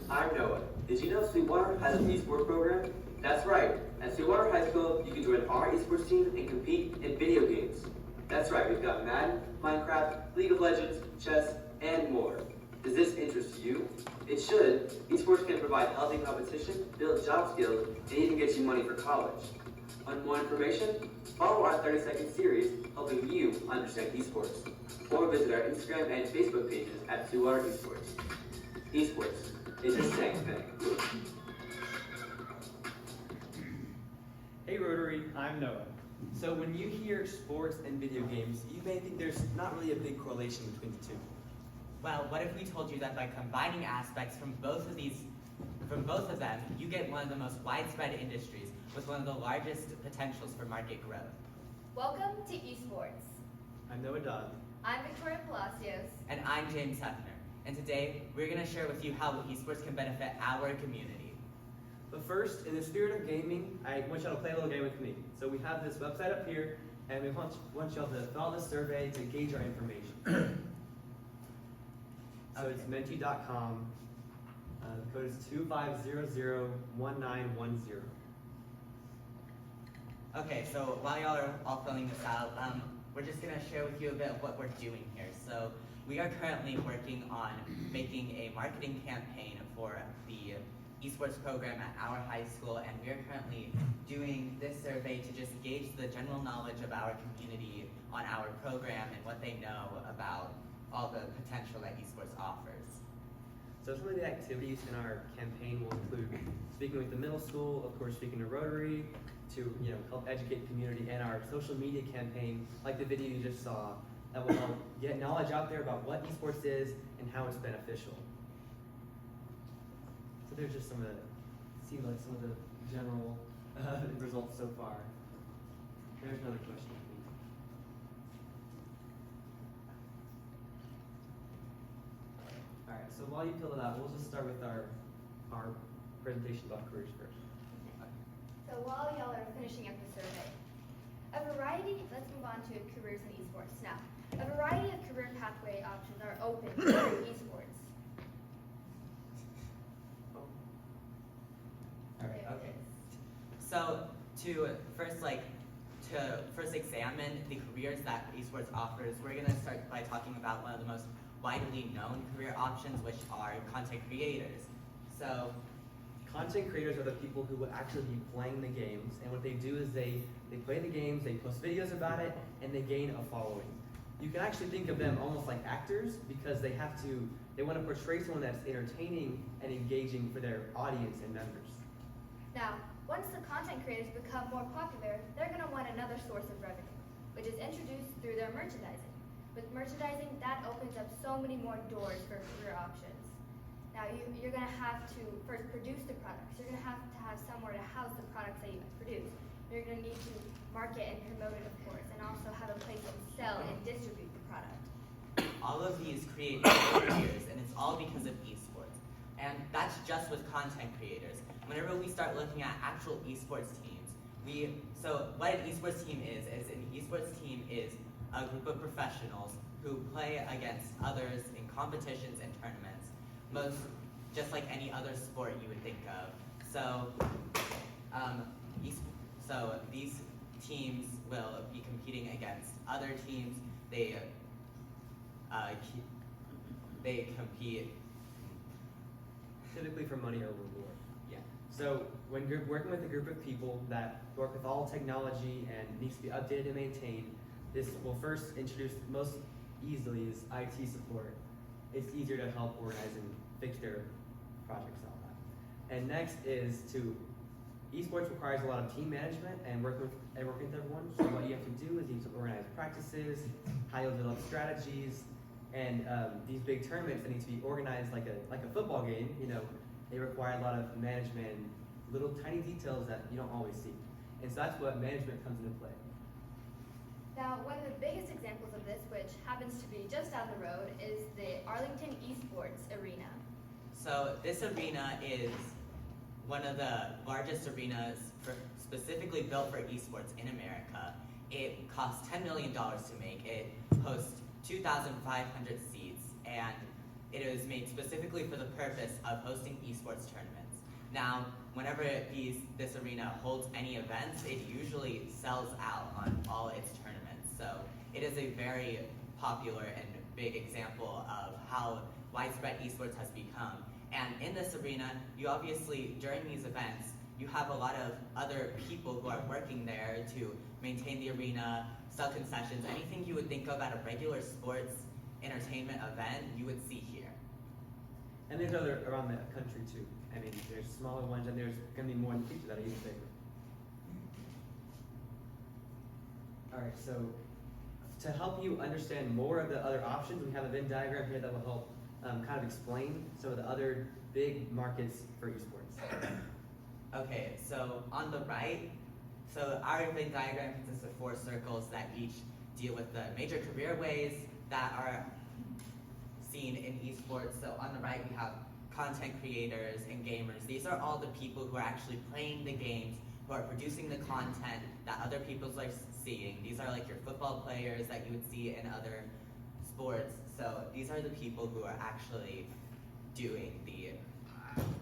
I'm Noah. Did you know Sweetwater has an esports program? That's right. At Sweetwater High School, you can join our esports team and compete in video games. That's right, we've got Madden, Minecraft, League of Legends, chess, and more. Does this interest you? It should. Esports can provide healthy competition, build job skills, and even get you money for college. Want more information? Follow our 30-second series helping you understand esports. Or visit our Instagram and Facebook pages at Sweetwater Esports. Esports is the same thing. Hey Rotary, I'm Noah. So when you hear sports and video games, you may think there's not really a big correlation between the two. Well, what if we told you that by combining aspects from both of them, you get one of the most widespread industries with one of the largest potentials for market growth? Welcome to Esports. I'm Noah Dodd. I'm Victoria Palacios. And I'm James Hefner. And today, we're going to share with you how esports can benefit our community. But first, in the spirit of gaming, I want y'all to play a little game with me. So we have this website up here, and we want y'all to fill out this survey to gauge our information. So it's menti.com. The code is 25001910. Okay, so while y'all are all filling this out, we're just going to share with you a bit of what we're doing here. So we are currently working on making a marketing campaign for the esports program at our high school, and we are currently doing this survey to just gauge the general knowledge of our community on our program and what they know about all the potential that esports offers. So some of the activities in our campaign will include speaking with the middle school, of course speaking to Rotary, to help educate the community, and our social media campaign, like the video you just saw, that will help get knowledge out there about what esports is and how it's beneficial. So there's just some of the general results so far. There's another question. All right, so while you fill it out, we'll just start with our presentation about careers first. So while y'all are finishing up the survey, let's move on to careers in esports. Now, a variety of career pathway options are open for esports. Alright, okay. So to first examine the careers that esports offers, we're going to start by talking about one of the most widely known career options, which are content creators. So content creators are the people who will actually be playing the games, and what they do is they play the games, they post videos about it, and they gain a following. You can actually think of them almost like actors, because they want to portray someone that's entertaining and engaging for their audience and members. Now, once the content creators become more popular, they're going to want another source of revenue, which is introduced through their merchandising. With merchandising, that opens up so many more doors for career options. Now, you're going to have to first produce the products. You're going to have somewhere to house the products that you produce. You're going to need to market and promote it, of course, and also have a place to sell and distribute the product. all of these create careers, and it's all because of esports. And that's just with content creators. Whenever we start looking at actual esports teams, so what an esports team is an esports team is a group of professionals who play against others in competitions and tournaments, just like any other sport you would think of. So, these teams will be competing against other teams. They compete typically for money or reward. Yeah. So when you're working with a group of people that work with all technology and needs to be updated and maintained, this will first introduce most easily is IT support. It's easier to help organize and fix their projects and all that. And next is esports requires a lot of team management and working with everyone. So what you have to do is you have to organize practices, how you'll develop strategies, and these big tournaments that need to be organized like a football game. They require a lot of management, and little tiny details that you don't always see. And so that's what management comes into play. Now, one of the biggest examples of this, which happens to be just down the road, is the Arlington Esports Arena. So this arena is one of the largest arenas specifically built for esports in America. It costs $10 million to make. It hosts 2,500 seats, and It is made specifically for the purpose of hosting esports tournaments. Now, whenever this arena holds any events, it usually sells out on all its tournaments. So it is a very popular and big example of how widespread esports has become. And in this arena, you obviously, during these events, you have a lot of other people who are working there to maintain the arena, sell concessions, anything you would think of at a regular sports entertainment event, you would see here. And there's other around the country too. I mean, there's smaller ones, and there's going to be more in the future that are even bigger. All right, so to help you understand more of the other options, we have a Venn diagram here that will help kind of explain some of the other big markets for esports. Okay, so on the right, so our Venn diagram consists of 4 circles that each deal with the major career ways that are seen in esports. So on the right, we have content creators and gamers. These are all the people who are actually playing the games, who are producing the content that other people are seeing. These are like your football players that you would see in other sports. So these are the people who are actually doing the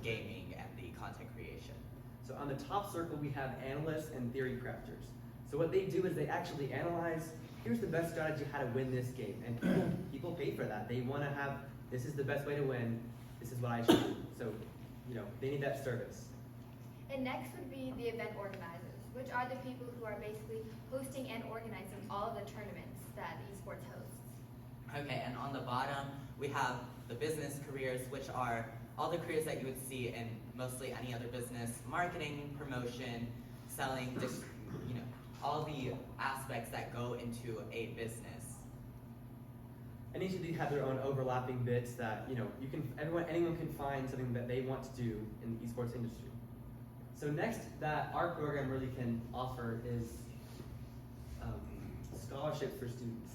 gaming and the content creation. So on the top circle, we have analysts and theory crafters. So what they do is they actually analyze, here's the best strategy how to win this game. And people pay for that. They want to have, this is the best way to win, this is what I should do. So, they need that service. And next would be the event organizers, which are the people who are basically hosting and organizing all of the tournaments that esports hosts. Okay, and on the bottom, we have the business careers, which are all the careers that you would see in mostly any other business: marketing, promotion, selling, just, all the aspects that go into a business. And each of these have their own overlapping bits that, anyone can find something that they want to do in the esports industry. So next that our program really can offer is scholarships for students.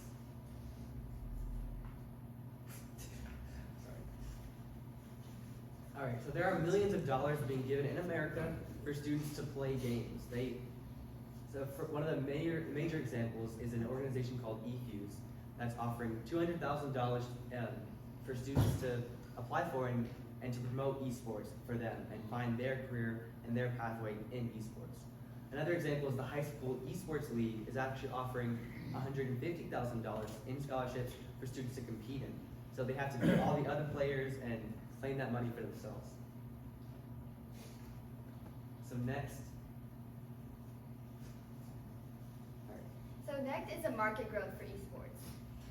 All right, so there are millions of dollars being given in America for students to play games. So for one of the major examples is an organization called eFuse that's offering $200,000 for students to apply for and to promote esports for them and find their career and their pathway in esports. Another example is the High School Esports League is actually offering $150,000 in scholarships for students to compete in. So they have to beat all the other players and claim that money for themselves. So next. So next is the market growth for esports.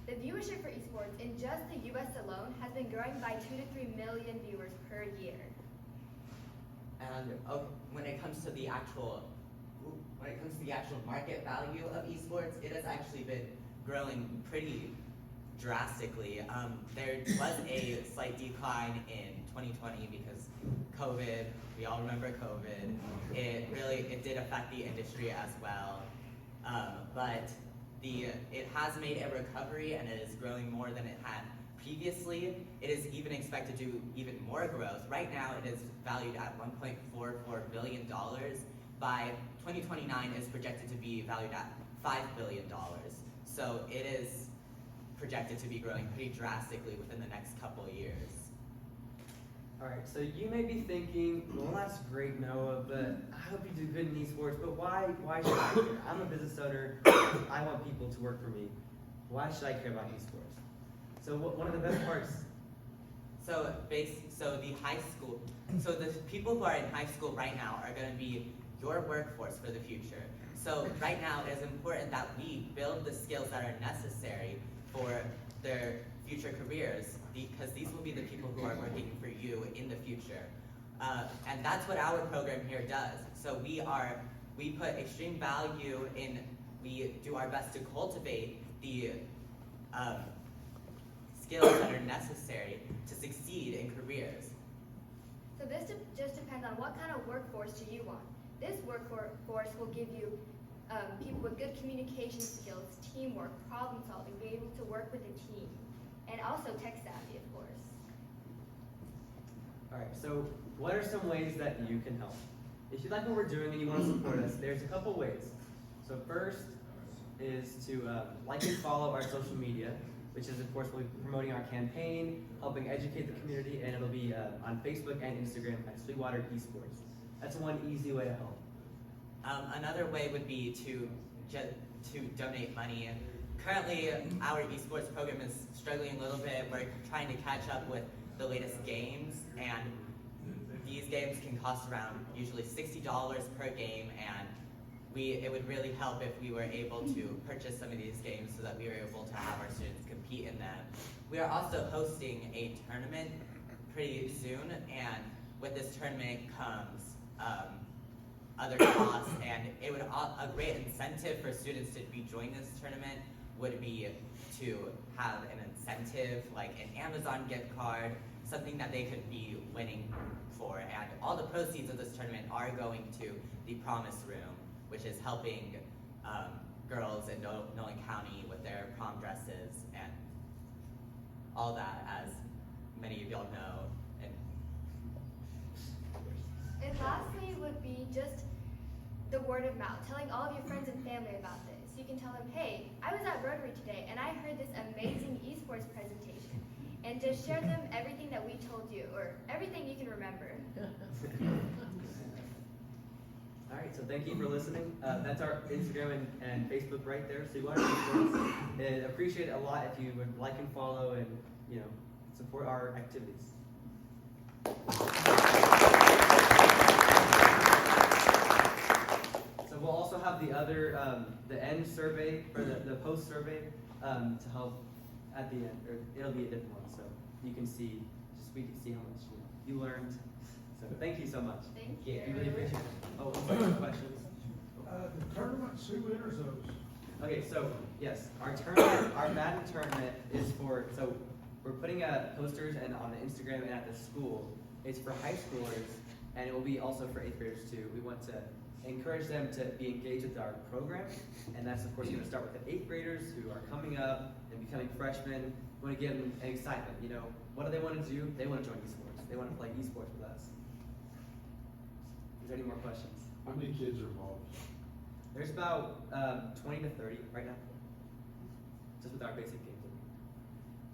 The viewership for esports in just the US alone has been growing by 2 to 3 million viewers per year. And when it comes to the actual market value of esports, it has actually been growing pretty drastically. There was a slight decline in 2020 because COVID. We all remember COVID. It did affect the industry as well. But it has made a recovery, and it is growing more than it had previously. It is even expected to do even more growth. Right now, it is valued at $1.44 billion. By 2029, it's projected to be valued at $5 billion. So it is projected to be growing pretty drastically within the next couple of years. All right, so you may be thinking, well, that's great, Noah, but I hope you do good in esports, but why should I care? I'm a business owner. I want people to work for me. Why should I care about esports? So one of the best parts. So the people who are in high school right now are going to be your workforce for the future. So right now, it is important that we build the skills that are necessary for their future careers, because these will be the people who are working for you in the future. And that's what our program here does. So we put extreme value in, we do our best to cultivate the skills that are necessary to succeed in careers. So this just depends on what kind of workforce do you want. This workforce will give you people with good communication skills, teamwork, problem solving, be able to work with a team, and also tech savvy, of course. All right, so what are some ways that you can help? If you like what we're doing and you want to support us, there's a couple ways. So first is to like and follow our social media. which is of course we'll be promoting our campaign, helping educate the community, and it'll be on Facebook and Instagram at Sweetwater Esports. That's one easy way to help. Another way would be to donate money. Currently, our esports program is struggling a little bit. We're trying to catch up with the latest games, and these games can cost around usually $60 per game, and it would really help if we were able to purchase some of these games so that we were able to have our students compete in them. We are also hosting a tournament pretty soon, and with this tournament comes other costs, and it would a great incentive for students to be joining this tournament would be to have an incentive like an Amazon gift card, something that they could be winning for, and all the proceeds of this tournament are going to the Promise Room, which is helping girls in Nolan County with their prom dresses and all that, as many of y'all know. And lastly would be just the word of mouth, telling all of your friends and family about this. You can tell them, hey, I was at Rotary today and I heard this amazing esports presentation. And just share them everything that we told you, or everything you can remember. All right, so thank you for listening. That's our Instagram and Facebook right there. So you want to and appreciate it a lot if you would like and follow and support our activities. So we'll also have the other the end survey or the post survey to help at the end, or it'll be a different one, so you can see we can see how much you learned. So thank you so much. Thank you. We really appreciate it. Oh, any questions? The tournaments, who enters those? Okay, so yes, our tournament, our Madden tournament is for, so we're putting posters and on the Instagram and at the school. It's for high schoolers, and it will be also for 8th graders too. We want to encourage them to be engaged with our program, and that's of course going to start with the 8th graders who are coming up and becoming freshmen. We want to give them an excitement. What do they want to do? They want to join esports. They want to play esports with us. Is there any more questions? How many kids are involved? There's about 20 to 30 right now, just with our basic games.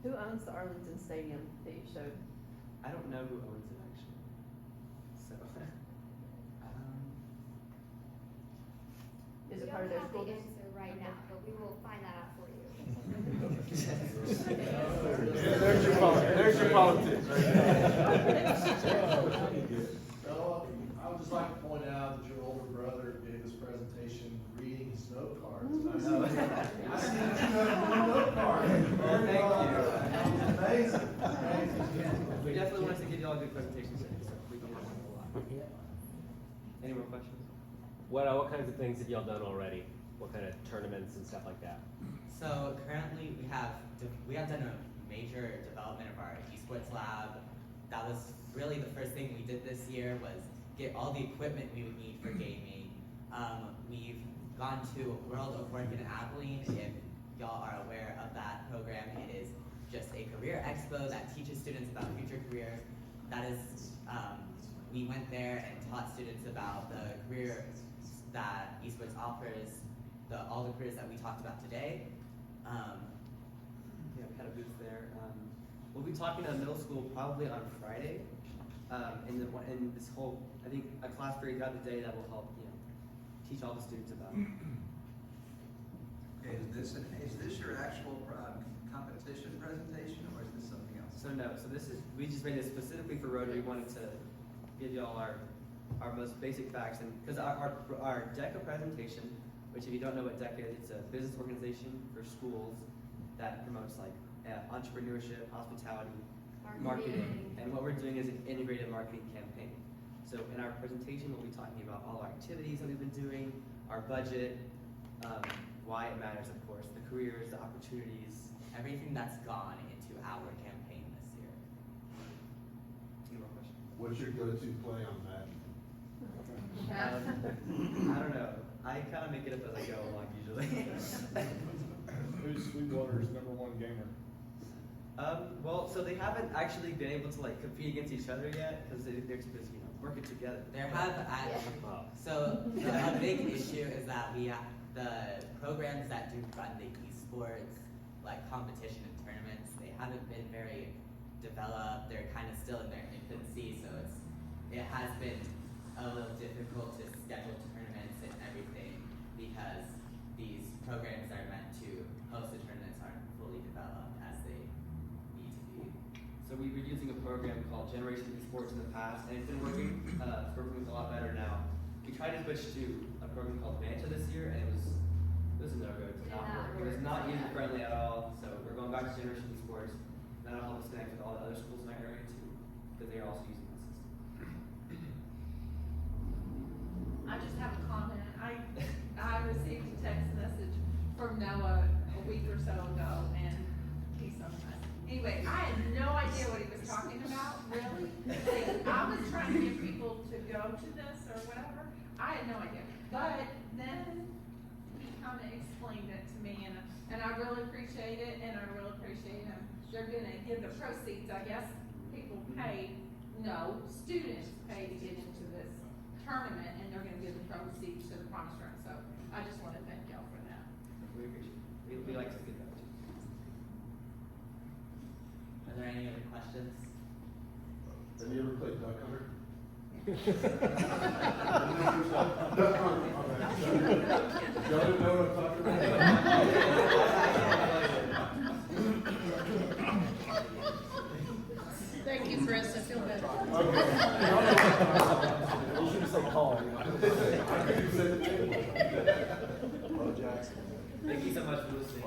Who owns the Arlington Stadium that you showed? I don't know who owns it actually. So, Is We it part of their don't school have the district? answer right now, but we will find that out for you. There's your politics. Well, I would just like to point out that your older brother gave this presentation reading his note cards. And I see that you have a note card. Well, thank you. Amazing. we definitely want to give you all a good presentation today, so we can learn a lot. Any more questions? What kinds of things have y'all done already? What kind of tournaments and stuff like that? So currently we have done a major development of our esports lab. That was really the first thing we did this year, was get all the equipment we would need for gaming. We've gone to World of Work in Abilene. If y'all are aware of that program, it is just a career expo that teaches students about future careers. That is, we went there and taught students about the careers that esports offers, all the careers that we talked about today. Yeah, we had a booth there. We'll be talking to middle school probably on Friday. In this whole, I think, a class period throughout the day that will help, teach all the students about it. Okay, is this your actual competition presentation, or is this something else? So no, we just made this specifically for Rotary. We wanted to give you all our most basic facts, and because our DECA presentation, which if you don't know what DECA is, it's a business organization for schools that promotes like entrepreneurship, hospitality, marketing, and what we're doing is an integrated marketing campaign. So in our presentation, we'll be talking about all our activities that we've been doing, our budget, why it matters, of course, the careers, the opportunities. Everything that's gone into our campaign this year. Any more questions? What's your go-to play on Madden? I don't know. I kind of make it up as I go along usually. Who's Sweetwater's #1 gamer? Well, so they haven't actually been able to like compete against each other yet because they're too busy, working together. There have so a big issue is that the programs that do run the esports, like competition and tournaments. They haven't been very developed. They're kind of still in their infancy, so it has been a little difficult to schedule tournaments and everything because these programs that are meant to host the tournaments aren't fully developed as they need to be. So we were using a program called Generation Esports in the past, and it's been working. It's working a lot better now. We tried to switch to a program called Manta this year, and it was a no-go. It did not work. It was not user friendly at all. So we're going back to Generation Esports. That'll help us connect with all the other schools in our area too, because they are also using the system. I just have a comment. I received a text message from Noah a week or so ago, and he's so nice. Anyway, I had no idea what he was talking about, really. Like, I was trying to get people to go to this or whatever. I had no idea. But then he kind of explained it to me, and I really appreciate it, and I really appreciate him. They're gonna give the proceeds, I guess. People pay, no, students pay to get into this tournament, and they're gonna give the proceeds to the promise run. So I just want to thank y'all for that. We appreciate it. We like to get that too. Are there any other questions? Have you ever played Duck Hunter? Duck Hunter, all right. Y'all didn't know what I'm talking about? Thank you, Chris. I feel better. Okay. You should have said call. Thank you so much for listening.